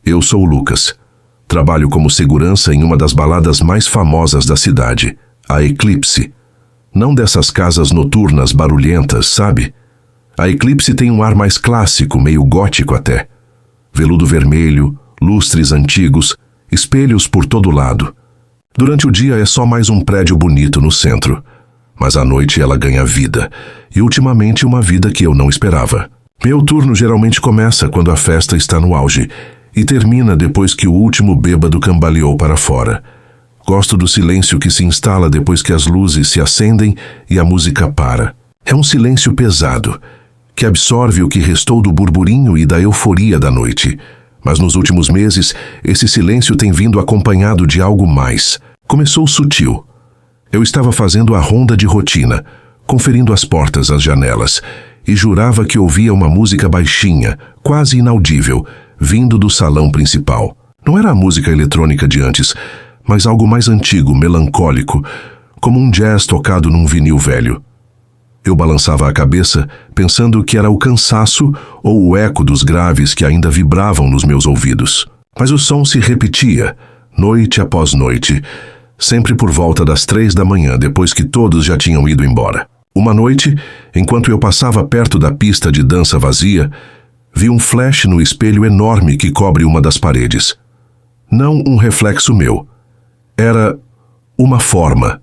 Eu sou o Lucas. Trabalho como segurança em uma das baladas mais famosas da cidade, a Eclipse. Não dessas casas noturnas barulhentas, sabe? A Eclipse tem um ar mais clássico, meio gótico até. Veludo vermelho, lustres antigos, espelhos por todo lado. Durante o dia é só mais um prédio bonito no centro. Mas à noite ela ganha vida, e ultimamente uma vida que eu não esperava. Meu turno geralmente começa quando a festa está no auge, e termina depois que o último bêbado cambaleou para fora. Gosto do silêncio que se instala depois que as luzes se acendem e a música para. É um silêncio pesado, que absorve o que restou do burburinho e da euforia da noite. Mas nos últimos meses, esse silêncio tem vindo acompanhado de algo mais. Começou sutil. Eu estava fazendo a ronda de rotina, conferindo as portas, as janelas, e jurava que ouvia uma música baixinha, quase inaudível, vindo do salão principal. Não era a música eletrônica de antes, mas algo mais antigo, melancólico, como um jazz tocado num vinil velho. Eu balançava a cabeça, pensando que era o cansaço ou o eco dos graves que ainda vibravam nos meus ouvidos. Mas o som se repetia, noite após noite, sempre por volta das 3 da manhã, depois que todos já tinham ido embora. Uma noite, enquanto eu passava perto da pista de dança vazia, vi um flash no espelho enorme que cobre uma das paredes. Não um reflexo meu. Era uma forma,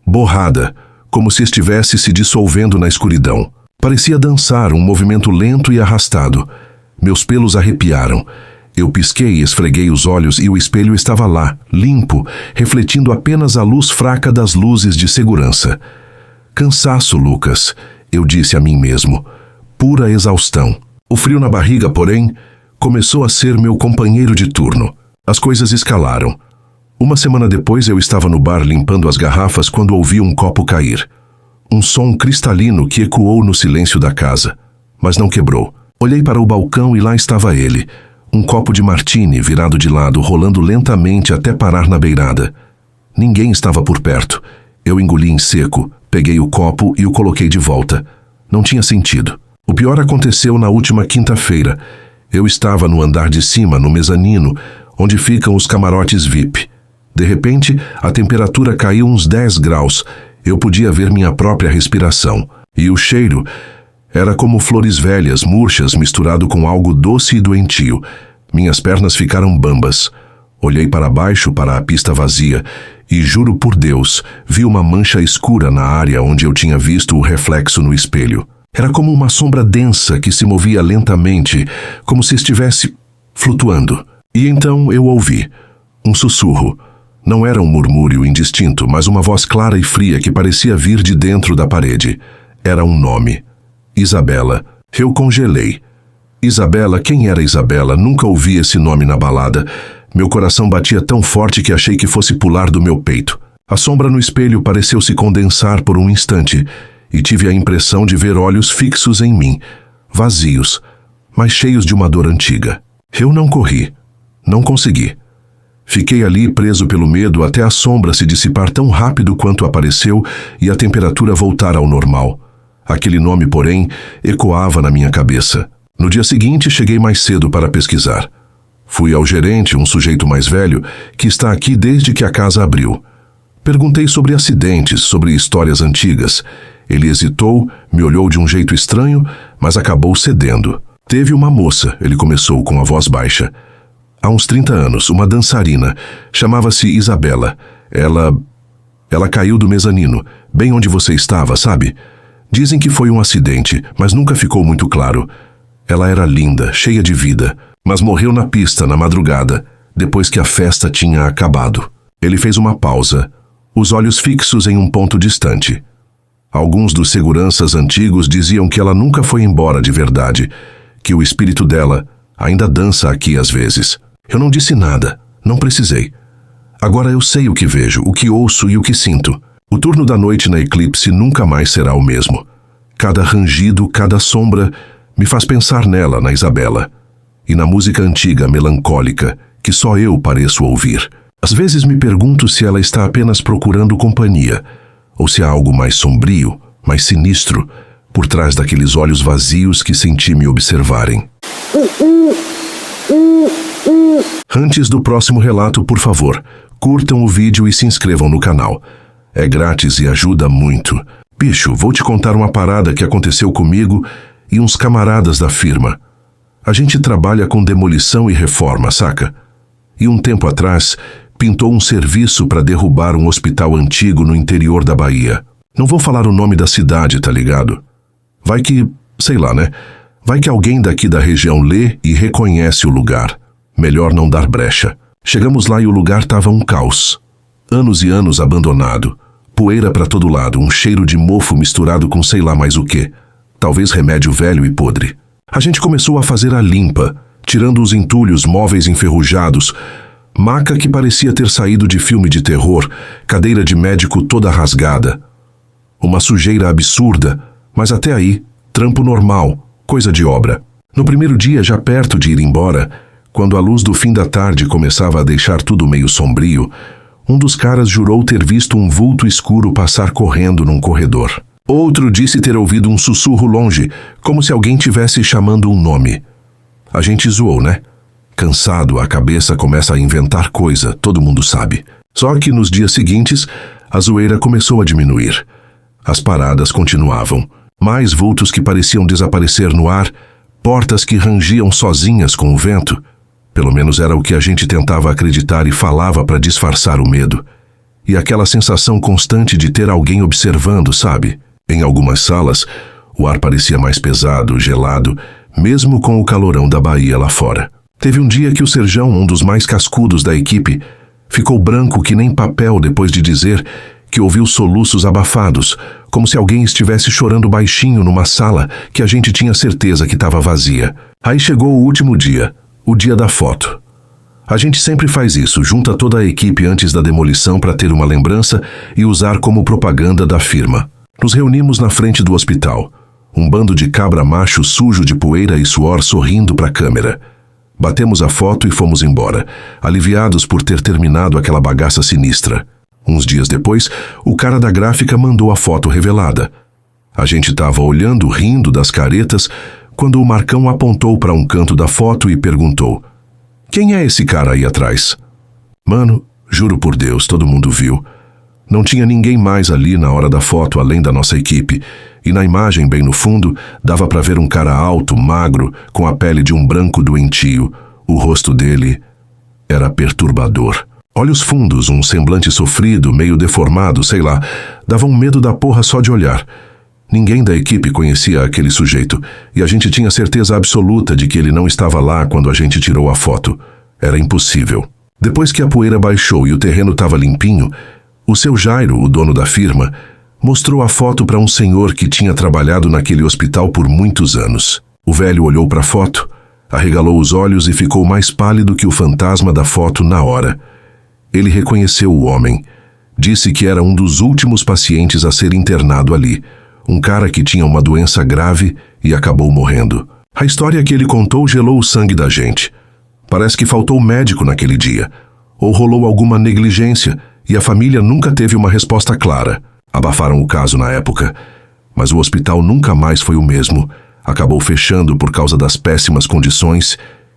borrada, como se estivesse se dissolvendo na escuridão. Parecia dançar, um movimento lento e arrastado. Meus pelos arrepiaram. Eu pisquei e esfreguei os olhos e o espelho estava lá, limpo, refletindo apenas a luz fraca das luzes de segurança. Cansaço, Lucas, eu disse a mim mesmo. Pura exaustão. O frio na barriga, porém, começou a ser meu companheiro de turno. As coisas escalaram. Uma semana depois eu estava no bar limpando as garrafas quando ouvi um copo cair. Um som cristalino que ecoou no silêncio da casa, mas não quebrou. Olhei para o balcão e lá estava ele. Um copo de martini virado de lado, rolando lentamente até parar na beirada. Ninguém estava por perto. Eu engoli em seco, peguei o copo e o coloquei de volta. Não tinha sentido. O pior aconteceu na última quinta-feira. Eu estava no andar de cima, no mezanino, onde ficam os camarotes VIP. De repente, a temperatura caiu uns 10 graus. Eu podia ver minha própria respiração. E o cheiro era como flores velhas, murchas, misturado com algo doce e doentio. Minhas pernas ficaram bambas. Olhei para baixo, para a pista vazia, e juro por Deus, vi uma mancha escura na área onde eu tinha visto o reflexo no espelho. Era como uma sombra densa que se movia lentamente, como se estivesse flutuando. E então eu ouvi um sussurro. Não era um murmúrio indistinto, mas uma voz clara e fria que parecia vir de dentro da parede. Era um nome. Isabela. Eu congelei. Isabela, quem era Isabela? Nunca ouvi esse nome na balada. Meu coração batia tão forte que achei que fosse pular do meu peito. A sombra no espelho pareceu se condensar por um instante e tive a impressão de ver olhos fixos em mim, vazios, mas cheios de uma dor antiga. Eu não corri. Não consegui. Fiquei ali preso pelo medo até a sombra se dissipar tão rápido quanto apareceu e a temperatura voltar ao normal. Aquele nome, porém, ecoava na minha cabeça. No dia seguinte, cheguei mais cedo para pesquisar. Fui ao gerente, um sujeito mais velho, que está aqui desde que a casa abriu. Perguntei sobre acidentes, sobre histórias antigas. Ele hesitou, me olhou de um jeito estranho, mas acabou cedendo. Teve uma moça, ele começou com a voz baixa. Há uns 30 anos, uma dançarina. Chamava-se Isabela. Ela caiu do mezanino, bem onde você estava, sabe? Dizem que foi um acidente, mas nunca ficou muito claro. Ela era linda, cheia de vida, mas morreu na pista na madrugada, depois que a festa tinha acabado. Ele fez uma pausa, os olhos fixos em um ponto distante. Alguns dos seguranças antigos diziam que ela nunca foi embora de verdade, que o espírito dela ainda dança aqui às vezes. Eu não disse nada, não precisei. Agora eu sei o que vejo, o que ouço e o que sinto. O turno da noite na Eclipse nunca mais será o mesmo. Cada rangido, cada sombra me faz pensar nela, na Isabela, e na música antiga, melancólica, que só eu pareço ouvir. Às vezes me pergunto se ela está apenas procurando companhia, ou se há algo mais sombrio, mais sinistro, por trás daqueles olhos vazios que senti me observarem. Antes do próximo relato, por favor, curtam o vídeo e se inscrevam no canal. É grátis e ajuda muito. Bicho, vou te contar uma parada que aconteceu comigo e uns camaradas da firma. A gente trabalha com demolição e reforma, saca? E um tempo atrás, pintou um serviço para derrubar um hospital antigo no interior da Bahia. Não vou falar o nome da cidade, tá ligado? Vai que, sei lá, né? Vai que alguém daqui da região lê e reconhece o lugar. Melhor não dar brecha. Chegamos lá e o lugar tava um caos. Anos e anos abandonado. Poeira para todo lado, um cheiro de mofo misturado com sei lá mais o quê. Talvez remédio velho e podre. A gente começou a fazer a limpa, tirando os entulhos, móveis enferrujados, maca que parecia ter saído de filme de terror, cadeira de médico toda rasgada. Uma sujeira absurda, mas até aí, trampo normal, coisa de obra. No primeiro dia, já perto de ir embora, quando a luz do fim da tarde começava a deixar tudo meio sombrio, um dos caras jurou ter visto um vulto escuro passar correndo num corredor. Outro disse ter ouvido um sussurro longe, como se alguém tivesse chamando um nome. A gente zoou, né? Cansado, a cabeça começa a inventar coisa, todo mundo sabe. Só que nos dias seguintes, a zoeira começou a diminuir. As paradas continuavam. Mais vultos que pareciam desaparecer no ar, portas que rangiam sozinhas com o vento. Pelo menos era o que a gente tentava acreditar e falava para disfarçar o medo. E aquela sensação constante de ter alguém observando, sabe? Em algumas salas, o ar parecia mais pesado, gelado, mesmo com o calorão da Bahia lá fora. Teve um dia que o Serjão, um dos mais cascudos da equipe, ficou branco que nem papel depois de dizer que ouviu soluços abafados, como se alguém estivesse chorando baixinho numa sala que a gente tinha certeza que estava vazia. Aí chegou o último dia, o dia da foto. A gente sempre faz isso, junta toda a equipe antes da demolição para ter uma lembrança e usar como propaganda da firma. Nos reunimos na frente do hospital, um bando de cabra macho sujo de poeira e suor sorrindo para a câmera. Batemos a foto e fomos embora, aliviados por ter terminado aquela bagaça sinistra. Uns dias depois, o cara da gráfica mandou a foto revelada. A gente estava olhando, rindo das caretas, quando o Marcão apontou para um canto da foto e perguntou: "Quem é esse cara aí atrás?" Mano, juro por Deus, todo mundo viu. Não tinha ninguém mais ali na hora da foto além da nossa equipe, e na imagem bem no fundo dava para ver um cara alto, magro, com a pele de um branco doentio. O rosto dele era perturbador. Olhos fundos, um semblante sofrido, meio deformado, sei lá, dava um medo da porra só de olhar. Ninguém da equipe conhecia aquele sujeito, e a gente tinha certeza absoluta de que ele não estava lá quando a gente tirou a foto. Era impossível. Depois que a poeira baixou e o terreno estava limpinho, o seu Jairo, o dono da firma, mostrou a foto para um senhor que tinha trabalhado naquele hospital por muitos anos. O velho olhou para a foto, arregalou os olhos e ficou mais pálido que o fantasma da foto na hora. Ele reconheceu o homem. Disse que era um dos últimos pacientes a ser internado ali. Um cara que tinha uma doença grave e acabou morrendo. A história que ele contou gelou o sangue da gente. Parece que faltou médico naquele dia. Ou rolou alguma negligência e a família nunca teve uma resposta clara. Abafaram o caso na época, mas o hospital nunca mais foi o mesmo. Acabou fechando por causa das péssimas condições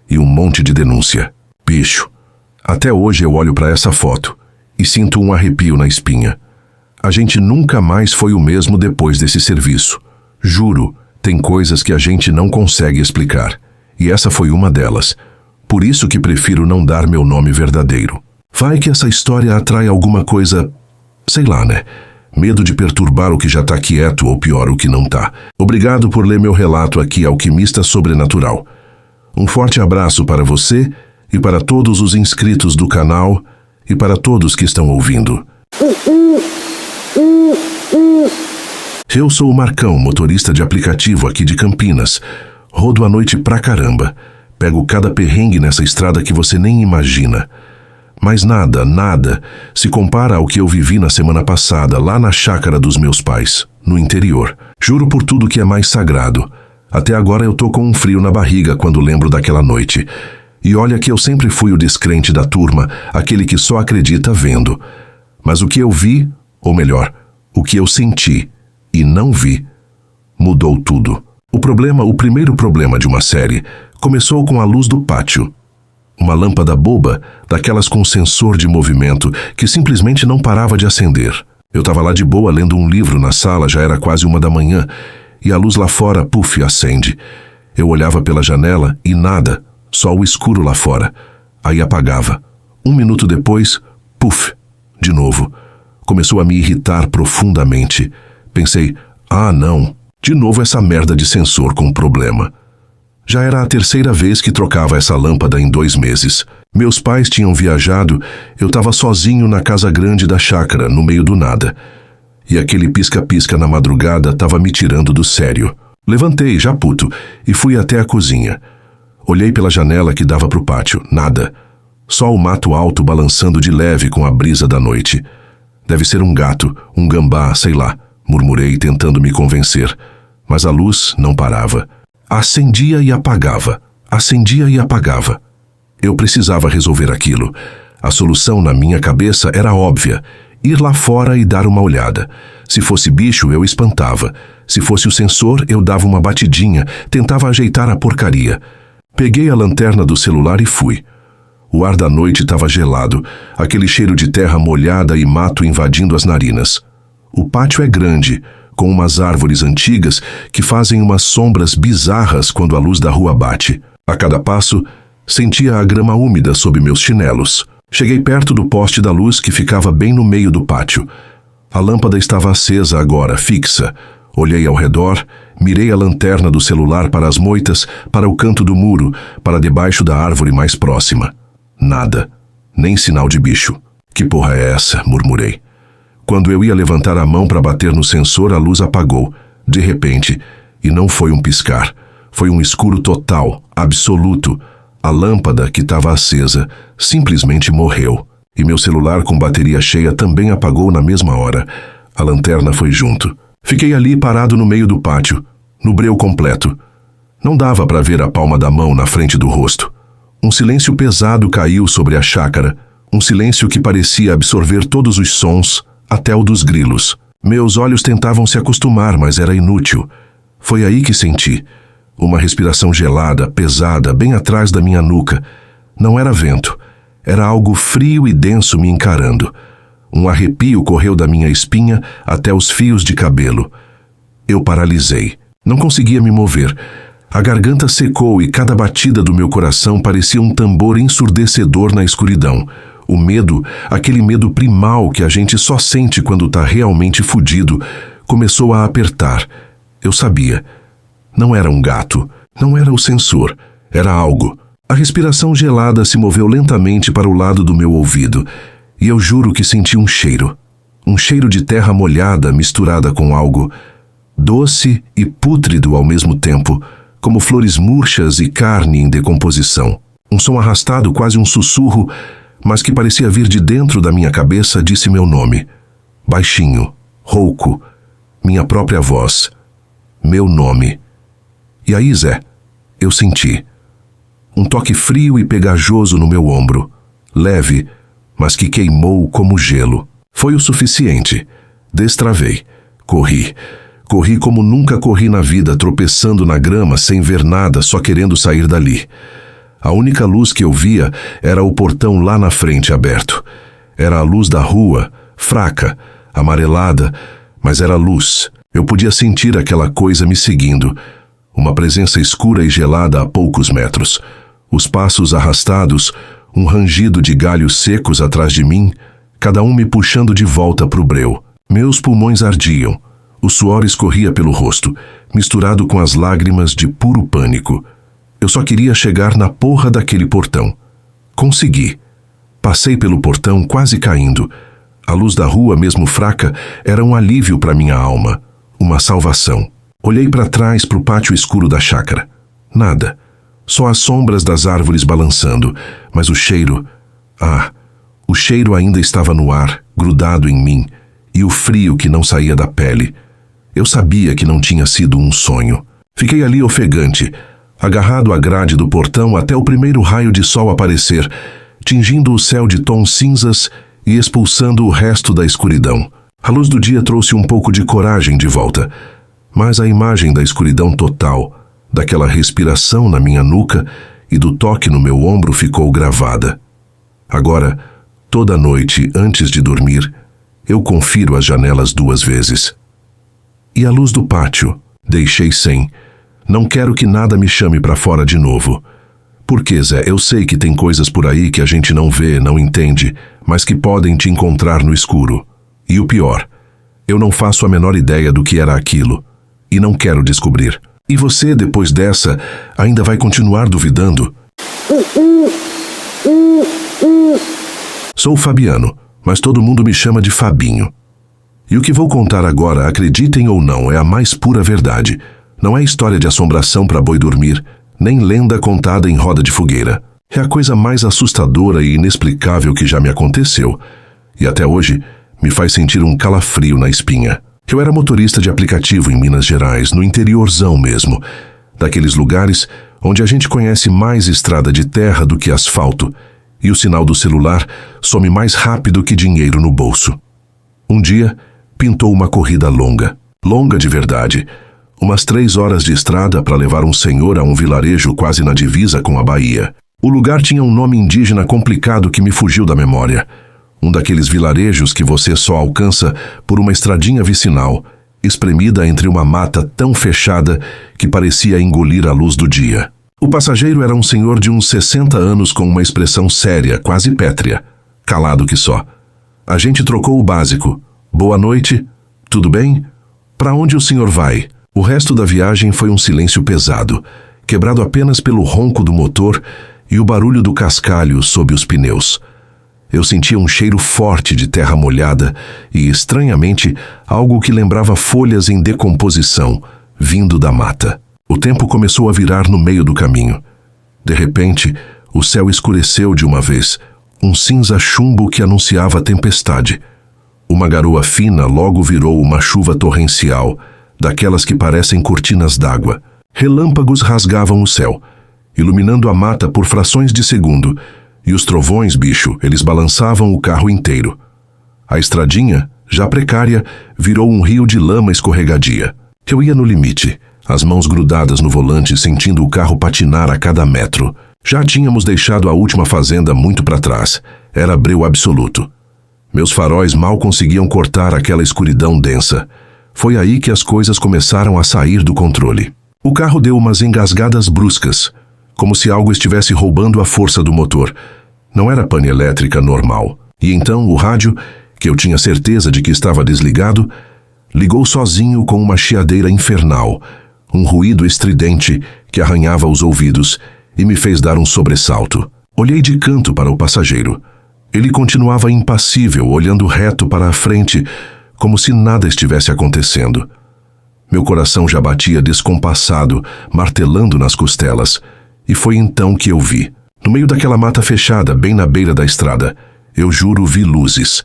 e um monte de denúncia. Bicho, até hoje eu olho para essa foto e sinto um arrepio na espinha. A gente nunca mais foi o mesmo depois desse serviço. Juro, tem coisas que a gente não consegue explicar. E essa foi uma delas. Por isso que prefiro não dar meu nome verdadeiro. Vai que essa história atrai alguma coisa, sei lá, né? Medo de perturbar o que já tá quieto ou pior, o que não tá. Obrigado por ler meu relato aqui, Alquimista Sobrenatural. Um forte abraço para você e para todos os inscritos do canal e para todos que estão ouvindo. Eu sou o Marcão, motorista de aplicativo aqui de Campinas. Rodo à noite pra caramba. Pego cada perrengue nessa estrada que você nem imagina. Mas nada se compara ao que eu vivi na semana passada, lá na chácara dos meus pais, no interior. Juro por tudo que é mais sagrado. Até agora eu tô com um frio na barriga quando lembro daquela noite. E olha que eu sempre fui o descrente da turma, aquele que só acredita vendo. Mas o que eu vi, ou melhor, o que eu senti e não vi, Mudou tudo. O primeiro problema de uma série, começou com a luz do pátio. Uma lâmpada boba, daquelas com sensor de movimento, que simplesmente não parava de acender. Eu estava lá de boa lendo um livro na sala, já era quase 1 da manhã, e a luz lá fora, puf, acende. Eu olhava pela janela e nada, só o escuro lá fora. Aí apagava. 1 minuto depois, puf, de novo. Começou a me irritar profundamente. Pensei, não, de novo essa merda de sensor com problema. Já era a 3ª vez que trocava essa lâmpada em 2 meses. Meus pais tinham viajado, eu estava sozinho na casa grande da chácara, no meio do nada. E aquele pisca-pisca na madrugada estava me tirando do sério. Levantei, já puto, e fui até a cozinha. Olhei pela janela que dava pro pátio, nada. Só o mato alto balançando de leve com a brisa da noite. Deve ser um gato, um gambá, sei lá, murmurei tentando me convencer. Mas a luz não parava. Acendia e apagava, acendia e apagava. Eu precisava resolver aquilo. A solução na minha cabeça era óbvia. Ir lá fora e dar uma olhada. Se fosse bicho, eu espantava. Se fosse o sensor, eu dava uma batidinha, tentava ajeitar a porcaria. Peguei a lanterna do celular e fui. O ar da noite estava gelado, aquele cheiro de terra molhada e mato invadindo as narinas. O pátio é grande, com umas árvores antigas que fazem umas sombras bizarras quando a luz da rua bate. A cada passo, sentia a grama úmida sob meus chinelos. Cheguei perto do poste da luz que ficava bem no meio do pátio. A lâmpada estava acesa agora, fixa. Olhei ao redor, mirei a lanterna do celular para as moitas, para o canto do muro, para debaixo da árvore mais próxima. Nada. Nem sinal de bicho. Que porra é essa? Murmurei. Quando eu ia levantar a mão para bater no sensor, a luz apagou, de repente, e não foi um piscar. Foi um escuro total, absoluto. A lâmpada, que estava acesa, simplesmente morreu. E meu celular com bateria cheia também apagou na mesma hora. A lanterna foi junto. Fiquei ali parado no meio do pátio, no breu completo. Não dava para ver a palma da mão na frente do rosto. Um silêncio pesado caiu sobre a chácara, um silêncio que parecia absorver todos os sons, até o dos grilos. Meus olhos tentavam se acostumar, mas era inútil. Foi aí que senti. Uma respiração gelada, pesada, bem atrás da minha nuca. Não era vento. Era algo frio e denso me encarando. Um arrepio correu da minha espinha até os fios de cabelo. Eu paralisei. Não conseguia me mover. A garganta secou e cada batida do meu coração parecia um tambor ensurdecedor na escuridão. O medo, aquele medo primal que a gente só sente quando tá realmente fudido, começou a apertar. Eu sabia. Não era um gato. Não era o sensor. Era algo. A respiração gelada se moveu lentamente para o lado do meu ouvido. E eu juro que senti um cheiro. Um cheiro de terra molhada misturada com algo doce e pútrido ao mesmo tempo, como flores murchas e carne em decomposição. Um som arrastado, quase um sussurro, mas que parecia vir de dentro da minha cabeça, disse meu nome. Baixinho, rouco, minha própria voz. Meu nome. E aí, Zé, eu senti. Um toque frio e pegajoso no meu ombro. Leve, mas que queimou como gelo. Foi o suficiente. Destravei. Corri. Corri como nunca corri na vida, tropeçando na grama, sem ver nada, só querendo sair dali. A única luz que eu via era o portão lá na frente aberto. Era a luz da rua, fraca, amarelada, mas era luz. Eu podia sentir aquela coisa me seguindo. Uma presença escura e gelada a poucos metros. Os passos arrastados, um rangido de galhos secos atrás de mim, cada um me puxando de volta pro breu. Meus pulmões ardiam. O suor escorria pelo rosto, misturado com as lágrimas de puro pânico. Eu só queria chegar na porra daquele portão. Consegui. Passei pelo portão quase caindo. A luz da rua, mesmo fraca, era um alívio para minha alma. Uma salvação. Olhei para trás pro pátio escuro da chácara. Nada. Só as sombras das árvores balançando, mas o cheiro... o cheiro ainda estava no ar, grudado em mim, e o frio que não saía da pele. Eu sabia que não tinha sido um sonho. Fiquei ali ofegante, agarrado à grade do portão até o primeiro raio de sol aparecer, tingindo o céu de tons cinzas e expulsando o resto da escuridão. A luz do dia trouxe um pouco de coragem de volta, mas a imagem da escuridão total, daquela respiração na minha nuca e do toque no meu ombro ficou gravada. Agora, toda noite, antes de dormir, eu confiro as janelas 2 vezes. E a luz do pátio? Deixei sem. Não quero que nada me chame para fora de novo. Por quê, Zé? Eu sei que tem coisas por aí que a gente não vê, não entende, mas que podem te encontrar no escuro. E o pior, eu não faço a menor ideia do que era aquilo. E não quero descobrir. E você, depois dessa, ainda vai continuar duvidando? Sou Fabiano, mas todo mundo me chama de Fabinho. E o que vou contar agora, acreditem ou não, é a mais pura verdade. Não é história de assombração para boi dormir, nem lenda contada em roda de fogueira. É a coisa mais assustadora e inexplicável que já me aconteceu. E até hoje, me faz sentir um calafrio na espinha. Eu era motorista de aplicativo em Minas Gerais, no interiorzão mesmo. Daqueles lugares onde a gente conhece mais estrada de terra do que asfalto. E o sinal do celular some mais rápido que dinheiro no bolso. Um dia, pintou uma corrida longa. Longa de verdade. Umas 3 horas de estrada para levar um senhor a um vilarejo quase na divisa com a Bahia. O lugar tinha um nome indígena complicado que me fugiu da memória. Um daqueles vilarejos que você só alcança por uma estradinha vicinal, espremida entre uma mata tão fechada que parecia engolir a luz do dia. O passageiro era um senhor de uns 60 anos com uma expressão séria, quase pétrea. Calado que só. A gente trocou o básico. Boa noite. Tudo bem? Para onde o senhor vai? O resto da viagem foi um silêncio pesado, quebrado apenas pelo ronco do motor e o barulho do cascalho sob os pneus. Eu sentia um cheiro forte de terra molhada e, estranhamente, algo que lembrava folhas em decomposição, vindo da mata. O tempo começou a virar no meio do caminho. De repente, o céu escureceu de uma vez, um cinza chumbo que anunciava tempestade. Uma garoa fina logo virou uma chuva torrencial, daquelas que parecem cortinas d'água. Relâmpagos rasgavam o céu, iluminando a mata por frações de segundo, e os trovões, bicho, eles balançavam o carro inteiro. A estradinha, já precária, virou um rio de lama escorregadia. Eu ia no limite, as mãos grudadas no volante, sentindo o carro patinar a cada metro. Já tínhamos deixado a última fazenda muito para trás. Era breu absoluto. Meus faróis mal conseguiam cortar aquela escuridão densa. Foi aí que as coisas começaram a sair do controle. O carro deu umas engasgadas bruscas, como se algo estivesse roubando a força do motor. Não era pane elétrica normal. E então o rádio, que eu tinha certeza de que estava desligado, ligou sozinho com uma chiadeira infernal, um ruído estridente que arranhava os ouvidos e me fez dar um sobressalto. Olhei de canto para o passageiro. Ele continuava impassível, olhando reto para a frente, como se nada estivesse acontecendo. Meu coração já batia descompassado, martelando nas costelas, e foi então que eu vi. No meio daquela mata fechada, bem na beira da estrada, eu juro vi luzes.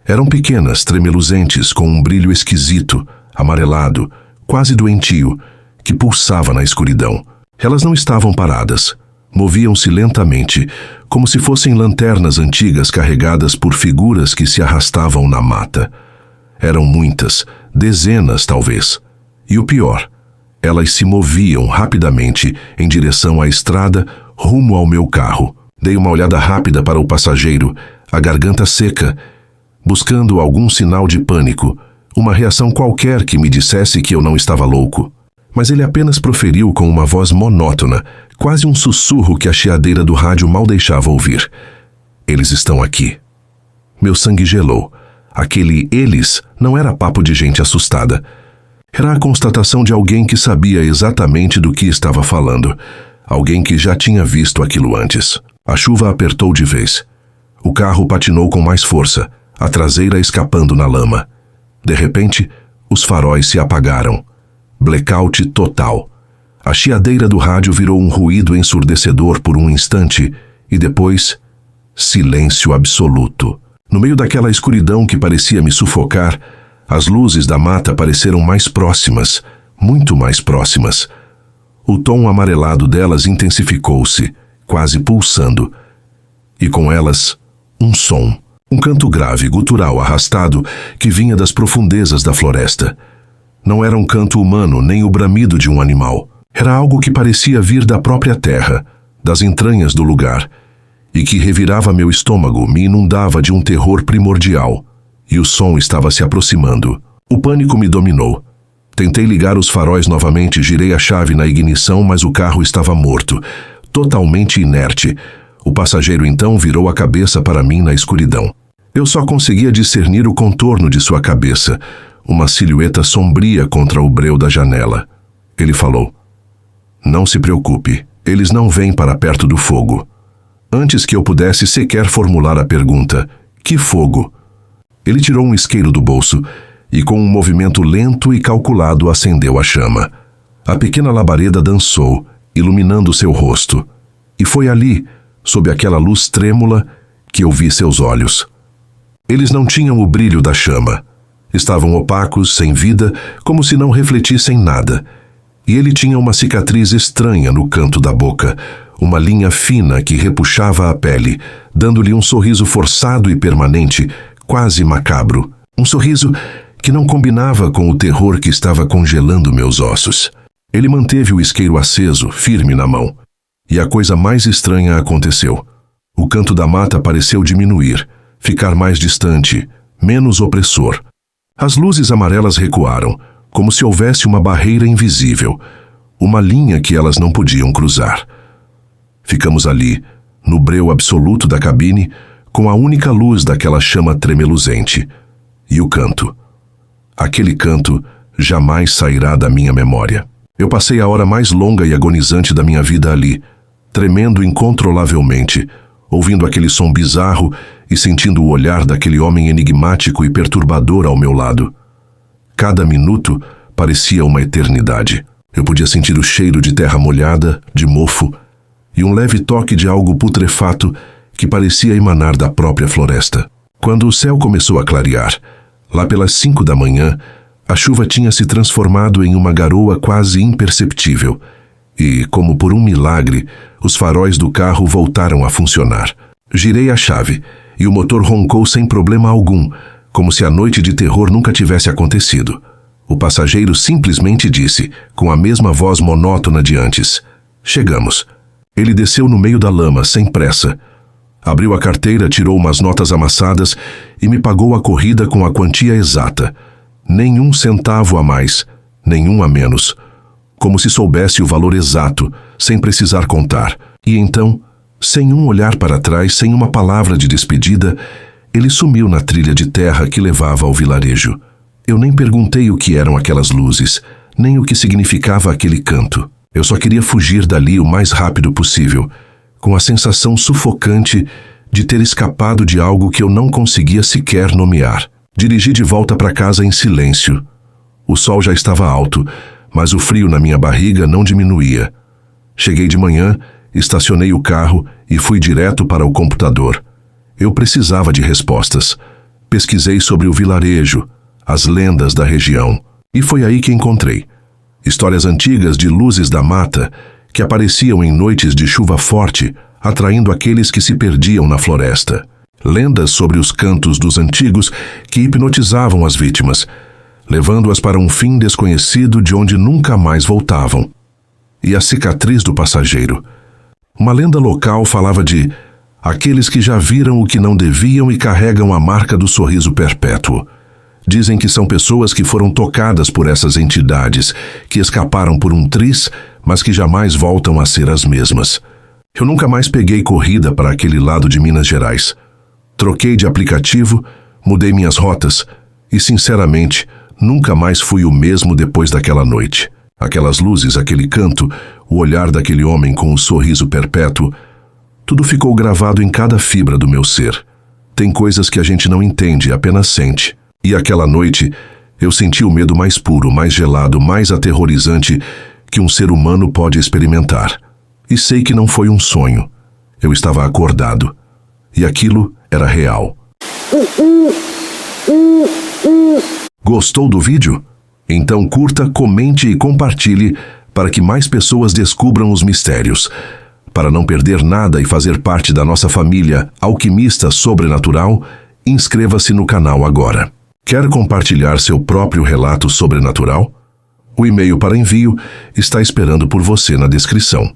Eram pequenas, tremeluzentes, com um brilho esquisito, amarelado, quase doentio, que pulsava na escuridão. Elas não estavam paradas. Moviam-se lentamente, como se fossem lanternas antigas carregadas por figuras que se arrastavam na mata. Eram muitas, dezenas talvez. E o pior, elas se moviam rapidamente em direção à estrada, rumo ao meu carro. Dei uma olhada rápida para o passageiro, a garganta seca, buscando algum sinal de pânico, uma reação qualquer que me dissesse que eu não estava louco. Mas ele apenas proferiu com uma voz monótona, quase um sussurro que a chiadeira do rádio mal deixava ouvir. Eles estão aqui. Meu sangue gelou. Aquele eles não era papo de gente assustada. Era a constatação de alguém que sabia exatamente do que estava falando. Alguém que já tinha visto aquilo antes. A chuva apertou de vez. O carro patinou com mais força, a traseira escapando na lama. De repente, os faróis se apagaram. Blackout total. A chiadeira do rádio virou um ruído ensurdecedor por um instante e depois, silêncio absoluto. No meio daquela escuridão que parecia me sufocar, as luzes da mata pareceram mais próximas, muito mais próximas. O tom amarelado delas intensificou-se, quase pulsando. E com elas, um som, um canto grave, gutural, arrastado, que vinha das profundezas da floresta. Não era um canto humano, nem o bramido de um animal. Era algo que parecia vir da própria terra, das entranhas do lugar, e que revirava meu estômago, me inundava de um terror primordial. E o som estava se aproximando. O pânico me dominou. Tentei ligar os faróis novamente, girei a chave na ignição, mas o carro estava morto, totalmente inerte. O passageiro então virou a cabeça para mim na escuridão. Eu só conseguia discernir o contorno de sua cabeça, uma silhueta sombria contra o breu da janela. Ele falou: "Não se preocupe, eles não vêm para perto do fogo." Antes que eu pudesse sequer formular a pergunta: "Que fogo?" Ele tirou um isqueiro do bolso e, com um movimento lento e calculado, acendeu a chama. A pequena labareda dançou, iluminando seu rosto. E foi ali, sob aquela luz trêmula, que eu vi seus olhos. Eles não tinham o brilho da chama. Estavam opacos, sem vida, como se não refletissem nada. E ele tinha uma cicatriz estranha no canto da boca, uma linha fina que repuxava a pele, dando-lhe um sorriso forçado e permanente, quase macabro. Um sorriso que não combinava com o terror que estava congelando meus ossos. Ele manteve o isqueiro aceso, firme na mão. E a coisa mais estranha aconteceu. O canto da mata pareceu diminuir, ficar mais distante, menos opressor. As luzes amarelas recuaram, como se houvesse uma barreira invisível, uma linha que elas não podiam cruzar. Ficamos ali, no breu absoluto da cabine, com a única luz daquela chama tremeluzente. E o canto. Aquele canto jamais sairá da minha memória. Eu passei a hora mais longa e agonizante da minha vida ali, tremendo incontrolavelmente, ouvindo aquele som bizarro e sentindo o olhar daquele homem enigmático e perturbador ao meu lado. Cada minuto parecia uma eternidade. Eu podia sentir o cheiro de terra molhada, de mofo, e um leve toque de algo putrefato que parecia emanar da própria floresta. Quando o céu começou a clarear, lá pelas 5 da manhã, a chuva tinha se transformado em uma garoa quase imperceptível, e, como por um milagre, os faróis do carro voltaram a funcionar. Girei a chave, e o motor roncou sem problema algum, como se a noite de terror nunca tivesse acontecido. O passageiro simplesmente disse, com a mesma voz monótona de antes: "Chegamos." Ele desceu no meio da lama, sem pressa. Abriu a carteira, tirou umas notas amassadas e me pagou a corrida com a quantia exata. Nenhum centavo a mais, nenhum a menos. Como se soubesse o valor exato, sem precisar contar. E então, sem um olhar para trás, sem uma palavra de despedida, ele sumiu na trilha de terra que levava ao vilarejo. Eu nem perguntei o que eram aquelas luzes, nem o que significava aquele canto. Eu só queria fugir dali o mais rápido possível, com a sensação sufocante de ter escapado de algo que eu não conseguia sequer nomear. Dirigi de volta para casa em silêncio. O sol já estava alto, mas o frio na minha barriga não diminuía. Cheguei de manhã, estacionei o carro e fui direto para o computador. Eu precisava de respostas. Pesquisei sobre o vilarejo, as lendas da região, e foi aí que encontrei histórias antigas de luzes da mata que apareciam em noites de chuva forte, atraindo aqueles que se perdiam na floresta. Lendas sobre os cantos dos antigos que hipnotizavam as vítimas, levando-as para um fim desconhecido de onde nunca mais voltavam. E a cicatriz do passageiro. Uma lenda local falava de aqueles que já viram o que não deviam e carregam a marca do sorriso perpétuo. Dizem que são pessoas que foram tocadas por essas entidades, que escaparam por um triz, mas que jamais voltam a ser as mesmas. Eu nunca mais peguei corrida para aquele lado de Minas Gerais. Troquei de aplicativo, mudei minhas rotas e, sinceramente, nunca mais fui o mesmo depois daquela noite. Aquelas luzes, aquele canto, o olhar daquele homem com o sorriso perpétuo, tudo ficou gravado em cada fibra do meu ser. Tem coisas que a gente não entende, apenas sente. E aquela noite, eu senti o medo mais puro, mais gelado, mais aterrorizante que um ser humano pode experimentar. E sei que não foi um sonho. Eu estava acordado. E aquilo era real. Gostou do vídeo? Então curta, comente e compartilhe para que mais pessoas descubram os mistérios. Para não perder nada e fazer parte da nossa família Alquimista Sobrenatural, inscreva-se no canal agora. Quer compartilhar seu próprio relato sobrenatural? O e-mail para envio está esperando por você na descrição.